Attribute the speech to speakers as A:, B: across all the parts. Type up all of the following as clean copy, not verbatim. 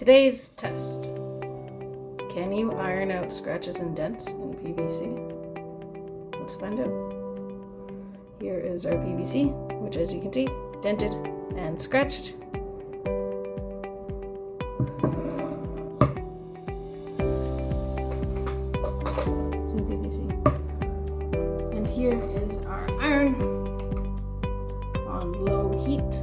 A: Today's test. Can you iron out scratches and dents in PVC? Let's find out. Here is our PVC, which as you can see, dented and scratched. Some PVC. And here is our iron on low heat.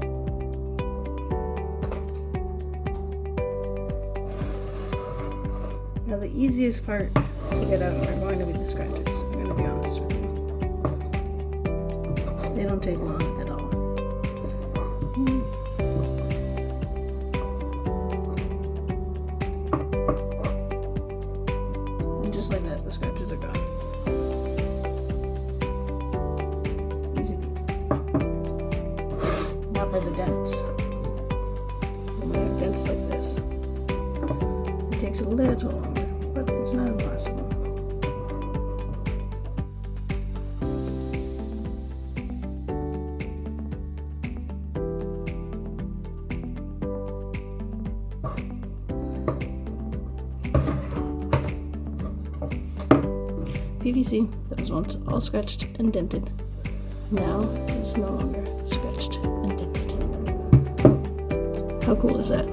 A: Now the easiest part to get out are going to be the scratches. I'm going to be honest with you. They don't take long at all. And just like that, the scratches are gone. Easy peasy. Now for the dents. When we have dents like this, it takes a little longer, but it's not impossible. PVC that was once all scratched and dented now is no longer scratched and dented. How cool is that?